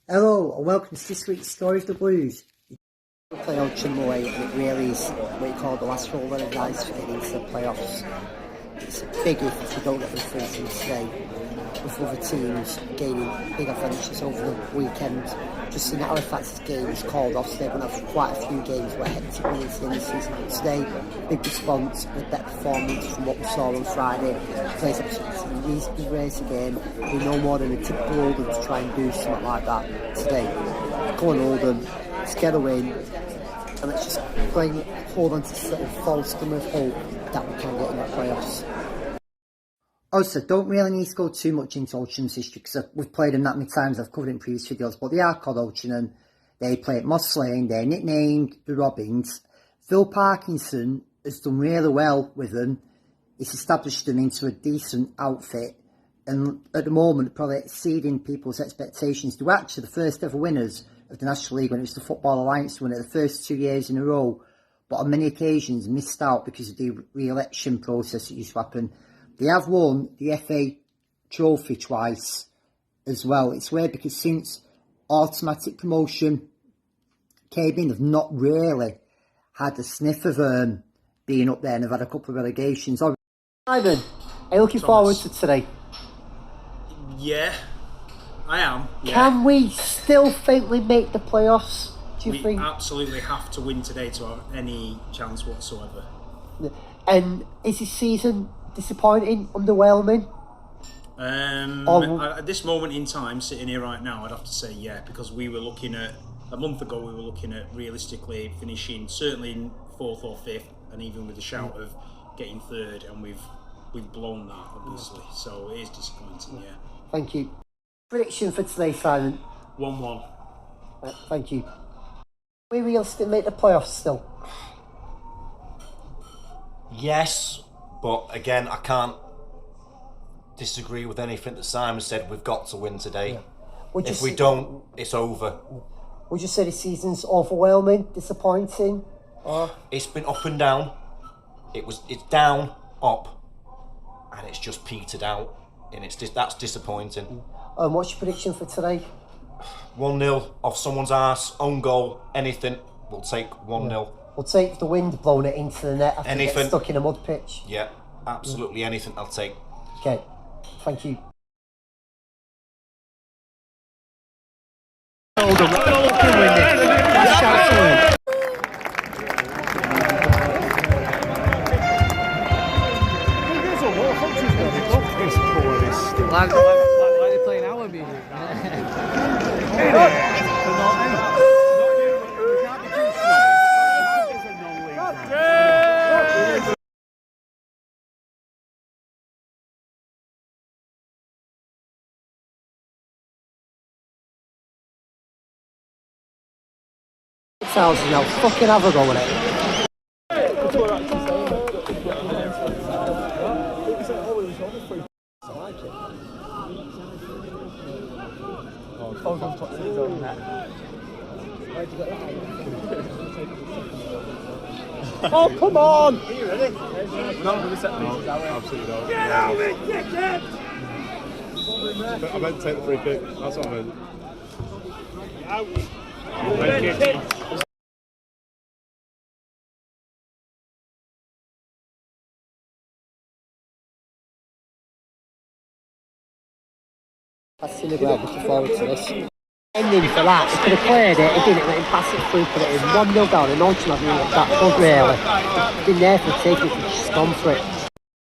Hello and welcome to this week's Story of the Blues. We're playing Altrincham away and it really is what you call the last roll of the dice for getting into the playoffs. It's a big if we don't get those 3 teams today, with other teams gaining big advantages over the weekend. Just seeing that Halifax's game is called off, so they're going to have quite a few games where hectic winnings in the season. But today, big response with better performance from what we saw on Friday. Plays up to a reasonably racy game. We know more than a typical Oldham to try and do something like that today. Go on Oldham, let's get a win, and let's just hold on to this little false glimmer of hope that we can get in the playoffs. Also, don't really need to go too much into Altrincham's history because we've played them that many times. I've covered it in previous videos, but they are called Altrincham. They play at Moss Lane. They're nicknamed the Robins. Phil Parkinson has done really well with them. He's established them into a decent outfit, and at the moment, probably exceeding people's expectations. They were actually the first ever winners of the National League when it was the Football Alliance winner the first 2 years in a row, but on many occasions missed out because of the re-election process that used to happen. They have won the FA Trophy twice as well. It's weird because since automatic promotion came in, they've not really had a sniff of being up there, and they've had a couple of relegations. Simon, are you looking forward to today? Yeah, I am. Yeah. Can we still think we make the playoffs? Do you think? We absolutely have to win today to have any chance whatsoever. And is this season disappointing, underwhelming? At this moment in time, sitting here right now, I'd have to say yeah, because we were looking at, a month ago, we were looking at realistically finishing certainly in 4th or 5th, and even with a shout of getting 3rd, and we've blown that, obviously. So it is disappointing, yeah. Thank you. Prediction for today, Simon? 1-1. Thank you. We realistically make the playoffs still? Yes, but again, I can't disagree with anything that Simon said. We've got to win today. Yeah. If we don't, it's over. Would you say the season's overwhelming, disappointing? Or? It's been up and down. It's down, up, and it's just petered out, and that's disappointing. What's your prediction for today? 1-0 off someone's arse, own goal, anything. We'll take 1-0. Yeah. We'll take the wind blowing it into the net after anything. Get stuck in a mud pitch. Yeah, absolutely anything I'll take. Okay, thank you. Oldham, win this. Let's shout for him. Why are they playing our music? Now fucking have a go with it. Oh, come on! Are you ready? No, absolutely not. Get out of it, dickhead! I meant to take the free kick. That's what I meant. Out. Thank you. That's in the ground, looking forward to this. Ending for that, he could have played it, he didn't let him pass it through, put it in 1-0 down, and Altrincham hasn't looked that good really. Been there for the taking, he's just gone for it.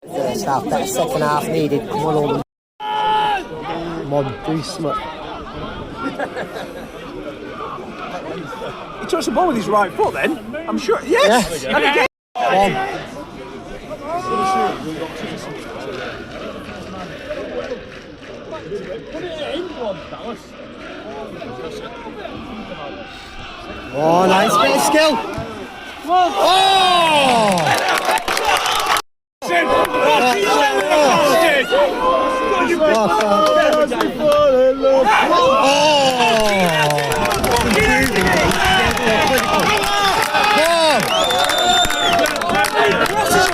First half, better second half needed, come on Oldham. Come on, do something. He touched the ball with his right foot then, I'm sure, yes! Yeah. And again. Oh, nice bit of skill. Oh!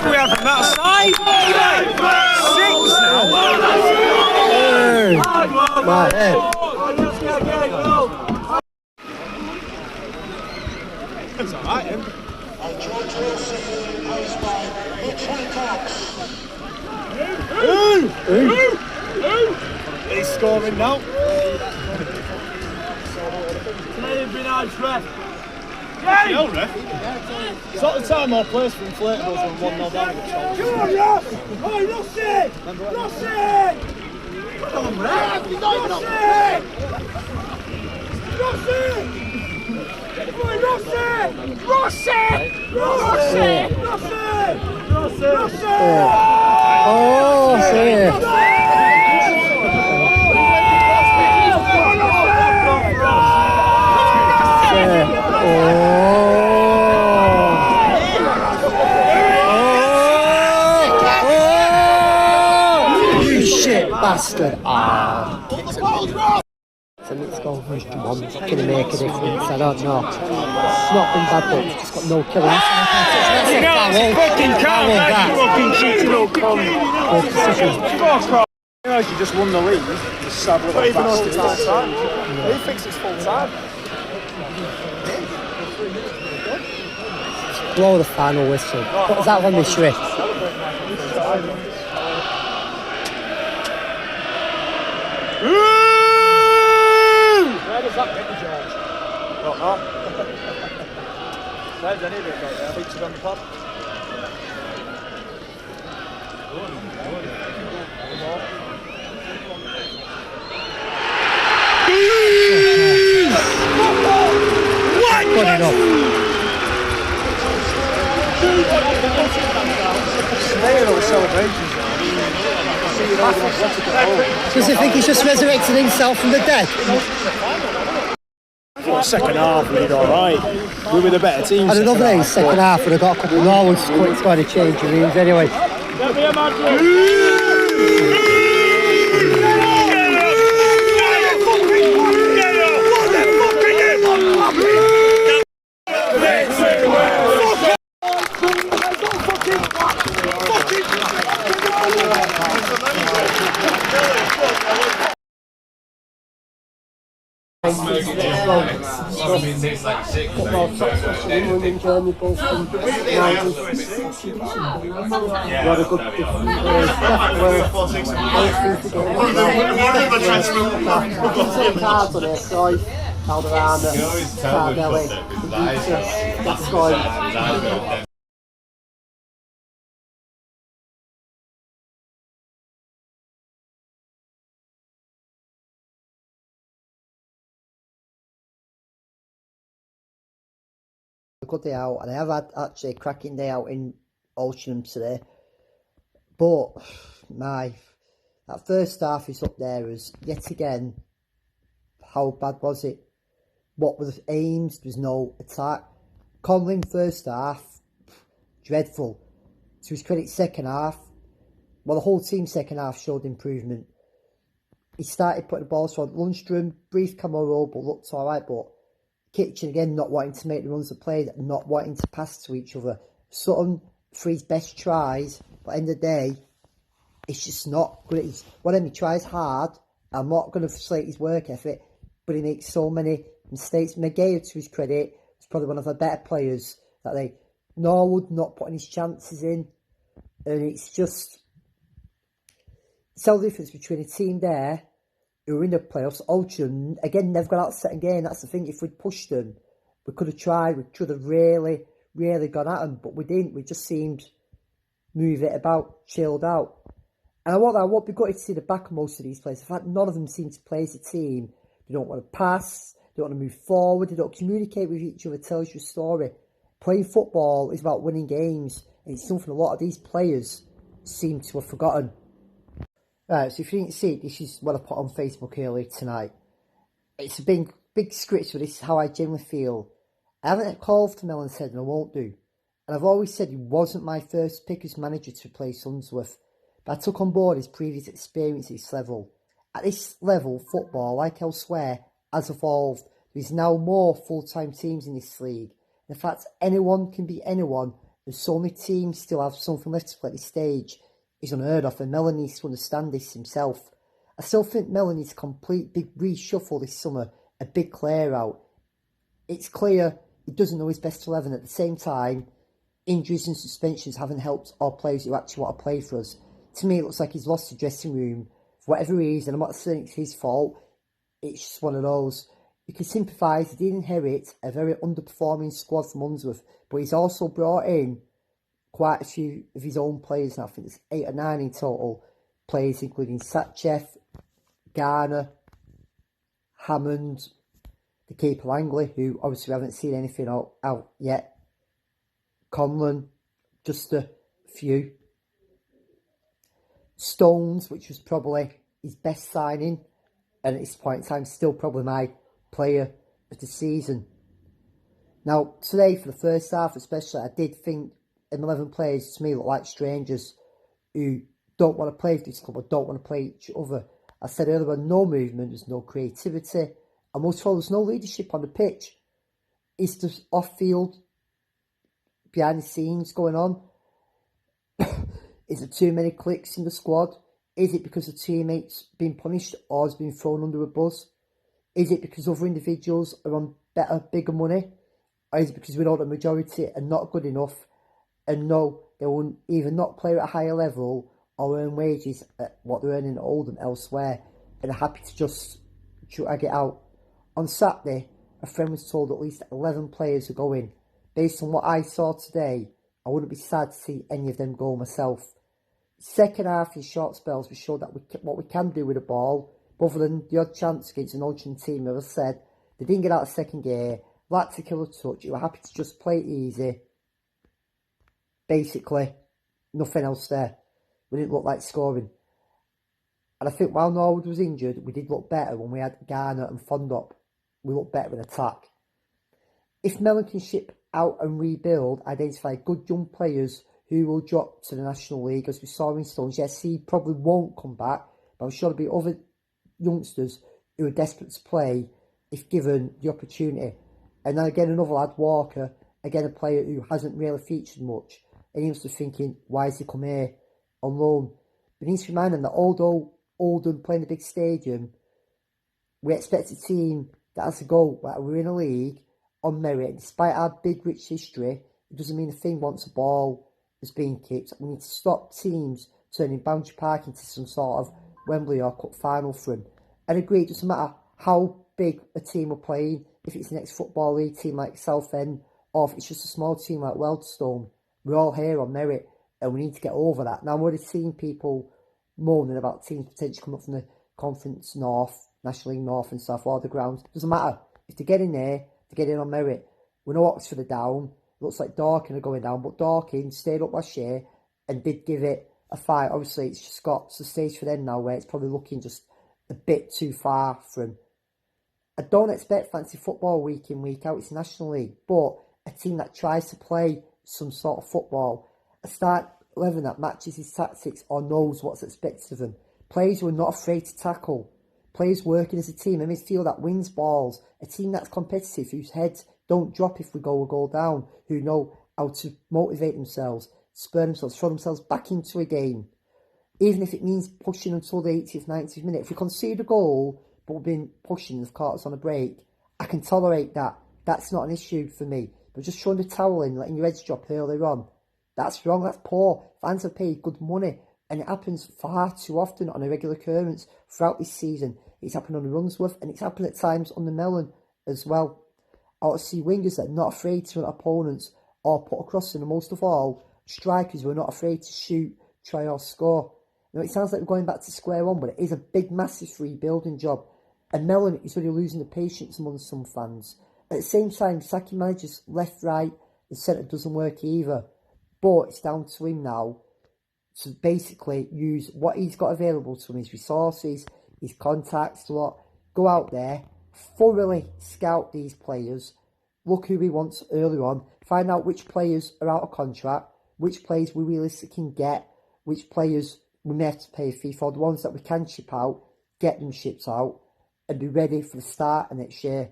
We have from that side. 6 now. Right, He's scoring now. Maybe nice ref. No ref. It's not the time or place for inflatables when 1-0 down against Oldham. Come on, Ross! Oi, Rossi! Rossi! Come on, ref! Rossi! Oi, Rossi! Rossi! Rossi! Rossi! Rossi! Oh, see. You shit bastard. So let's go for one. It's going to make a difference. I don't know. It's not been bad, but it's just got no killer. Fucking can't fucking cheating all you know, she just won the league. Just sad little bastard. He thinks it's full time. Blow the final whistle. What was that one, Miss Rick? Where does that get you, George? Don't know. Where's any of it got there? Featured on the pod. Good enough. Does he think he's just resurrected himself from the dead? Well, second half we did alright. We were the better team. I don't know if in second half would have got a couple more. It's going to change the rooms anyway. England and Germany both from the 90s. What a good cards on it, so Calderana, Cardelli, that's going. A good day out, and I have had actually a cracking day out in Altrincham today. But that first half is up there as yet again. How bad was it? What were the aims? There was no attack. Conlon first half, dreadful. To his credit, second half, well, the whole team second half showed improvement. He started putting the balls forward. Lundstrom, brief camera but looked alright, but Kitchen again not wanting to make the runs of play, not wanting to pass to each other. Sutton for his best tries, but at the end of the day, it's just not good. He tries hard. I'm not going to slate his work ethic, but he makes so many mistakes. Maguire, to his credit, is probably one of the better players that Norwood not putting his chances in, and it's just the difference between a team there who are in the playoffs. Altrincham, again, never got out second game. That's the thing. If we'd pushed them, we could have tried. We could have really gone at them, but we didn't. We just seemed move it about, chilled out. And I won't be gutted to see the back of most of these players. In fact, none of them seem to play as a team. They don't want to pass. They don't want to move forward. They don't communicate with each other. Tells you a story. Playing football is about winning games, and it's something a lot of these players seem to have forgotten. Right, so if you didn't see it, this is what I put on Facebook earlier tonight. It's a big script, but this is how I generally feel. I haven't called for Melanstead, and I won't do. And I've always said he wasn't my first pick as manager to replace Unsworth, but I took on board his previous experience at this level. At this level, football, like elsewhere, has evolved. There is now more full-time teams in this league. In fact, anyone can beat anyone, and so many teams still have something left to play at this stage. Is unheard of, and Mellon needs to understand this himself. I still think Mellon needs a complete big reshuffle this summer, a big clear out. It's clear he doesn't know his best 11. At the same time, injuries and suspensions haven't helped our players who actually want to play for us. To me, it looks like he's lost the dressing room for whatever reason. I'm not saying it's his fault. It's just one of those. You can sympathise. He did inherit a very underperforming squad from Unsworth, but he's also brought in quite a few of his own players now. I think there's 8 or 9 in total players, including Satchev, Garner, Hammond, the keeper Langley, who obviously we haven't seen anything out yet. Conlon, just a few. Stones, which was probably his best signing, and at this point in time, still probably my player of the season. Now, today, for the first half especially, I did think 11 players to me look like strangers who don't want to play for this club or don't want to play each other. I said earlier, no movement, there's no creativity, and most of all, there's no leadership on the pitch. It's just off-field, behind the scenes going on. Is there too many clicks in the squad? Is it because the teammates been punished or has been thrown under a bus? Is it because other individuals are on better, bigger money? Or is it because we know the majority are not good enough and know they will either not play at a higher level or earn wages at what they're earning at Oldham elsewhere and are happy to just drag it out? On Saturday, a friend was told at least 11 players are going. Based on what I saw today, I wouldn't be sad to see any of them go myself. Second half in short spells, we showed that what we can do with the ball, but other than the odd chance against an Altrincham team, as I said, they didn't get out of second gear, liked to kill a touch, you were happy to just play it easy. Basically, nothing else there. We didn't look like scoring. And I think while Norwood was injured, we did look better when we had Garner and Fondop. We looked better in attack. If Mellon can ship out and rebuild, identify good young players who will drop to the National League, as we saw in Stones. Yes, he probably won't come back, but I'm sure there'll be other youngsters who are desperate to play if given the opportunity. And then again, another lad, Walker, again a player who hasn't really featured much, and he must be thinking, why has he come here on loan? But he needs to remind them that although Oldham playing the big stadium, we expect a team that has to go, like we're in a league, on merit. Despite our big rich history, it doesn't mean a thing once a ball is being kicked. We need to stop teams turning Boundary Park into some sort of Wembley or Cup final for them. And agree, it doesn't matter how big a team we're playing, if it's the next Football League team like Southend, or if it's just a small team like Wealdstone, we're all here on merit, and we need to get over that. Now, I'm already seeing people moaning about teams potentially coming up from the Conference North, National League North and South, all the grounds. It doesn't matter. If they get in there, they get in on merit. We know Oxford are down. Looks like Dorking are going down, but Dorking stayed up last year and did give it a fight. Obviously, it's just got to the stage for them now where it's probably looking just a bit too far from. I don't expect fancy football week in, week out. It's National League, but a team that tries to play some sort of football, a start 11 that matches his tactics or knows what's expected of them. Players who are not afraid to tackle. Players working as a team, a midfield that wins balls, a team that's competitive, whose heads don't drop if we go a goal down, who know how to motivate themselves, spur themselves, throw themselves back into a game. Even if it means pushing until the 80th, 90th minute. If we concede a goal, but we've been pushing, they've caught us on a break, I can tolerate that. That's not an issue for me. But just throwing the towel in, letting your heads drop earlier on, that's wrong, that's poor. Fans have paid good money, and it happens far too often on a regular occurrence throughout this season. It's happened on the Runsworth, and it's happened at times on the Mellon as well. I want to see wingers that are not afraid to run opponents or put across them, and most of all, strikers who are not afraid to shoot, try or score. Now, it sounds like we're going back to square one, but it is a big, massive rebuilding job. And Mellon is really losing the patience among some fans. At the same time, sacking managers left, right, and centre doesn't work either. But it's down to him now to basically use what he's got available to him, his resources, his contacts, go out there, thoroughly scout these players, look who he wants earlier on, find out which players are out of contract, which players we realistically can get, which players we may have to pay a fee for, the ones that we can ship out, get them shipped out, and be ready for the start of next year.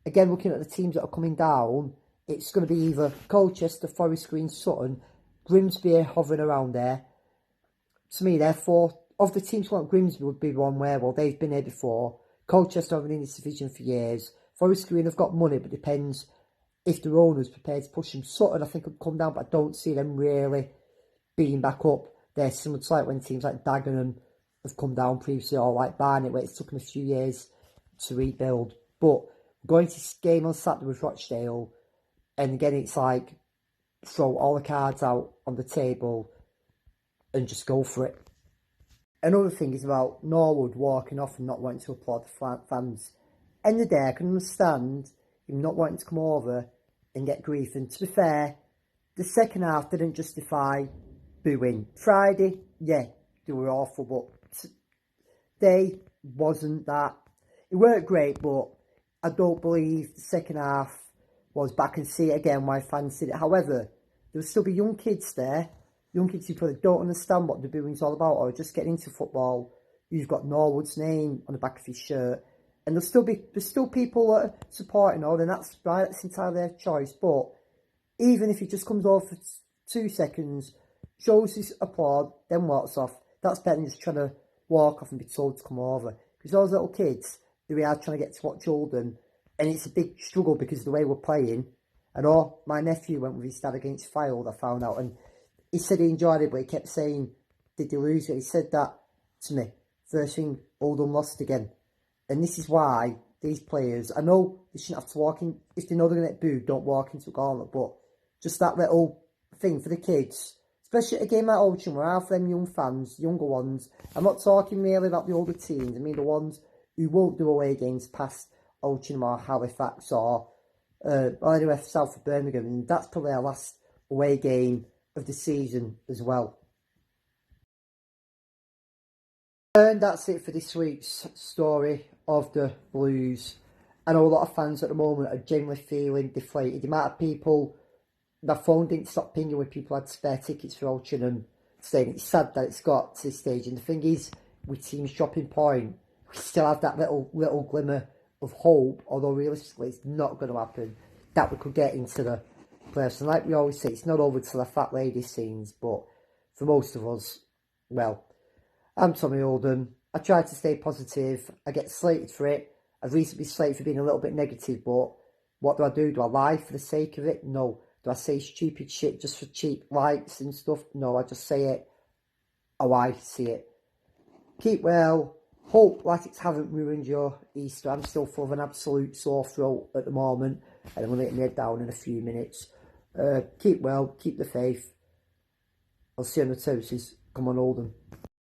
Again, looking at the teams that are coming down, it's going to be either Colchester, Forest Green, Sutton, Grimsby hovering around there. To me, therefore, of the teams who want Grimsby would be one where, well, they've been here before. Colchester have been in this division for years. Forest Green have got money, but depends if the owner's prepared to push them. Sutton, I think, could come down, but I don't see them really being back up there. Similar to like when teams like Dagenham have come down previously, or like Barnet, where it's taken a few years to rebuild. But going to this game on Saturday with Rochdale, and again, it's like throw all the cards out on the table and just go for it. Another thing is about Norwood walking off and not wanting to applaud the fans. End of the day, I can understand him not wanting to come over and get grief. And to be fair, the second half didn't justify booing. Friday, yeah, they were awful, but they wasn't that. It weren't great, but I don't believe the second half was back and see it again why fans did it. However, there will still be young kids there, young kids who probably don't understand what the booing's all about or just getting into football. You've got Norwood's name on the back of his shirt, and there's still people that are supporting her, and that's right, that's entirely their choice. But even if he just comes over for 2 seconds, shows his applaud, then walks off, that's better than just trying to walk off and be told to come over. Because those little kids, they are trying to get to watch Oldham, and it's a big struggle because of the way we're playing. I know my nephew went with his dad against Fylde, I found out, and he said he enjoyed it, but he kept saying, did they lose it? He said that to me. First thing, Oldham lost again. And this is why these players, I know they shouldn't have to walk in, if they know they're going to get booed, don't walk into a gauntlet, but just that little thing for the kids, especially at a game like Altrincham, where half them young fans, younger ones, I'm not talking really about the older teams, I mean the ones who won't do away games past Altrincham or Halifax or anyway, south of Birmingham, and that's probably our last away game of the season as well. And that's it for this week's story of the Blues. I know a lot of fans at the moment are generally feeling deflated. The amount of people, my phone didn't stop pinging with people who had spare tickets for Altrincham, saying it's sad that it's got to this stage. And the thing is, with Team Shopping Point, we still have that little glimmer of hope, although realistically it's not going to happen, that we could get into the playoffs. And like we always say, it's not over till the fat lady sings, but for most of us, well, I'm Tommy Oldham. I try to stay positive. I get slated for it. I've recently been slated for being a little bit negative, but what do? Do I lie for the sake of it? No. Do I say stupid shit just for cheap likes and stuff? No, I just say it how I see it. Keep well. Hope Latics haven't ruined your Easter. I'm still full of an absolute sore throat at the moment, and I'm going to get my head down in a few minutes. Keep well. Keep the faith. I'll see you on the terraces. Come on, Oldham.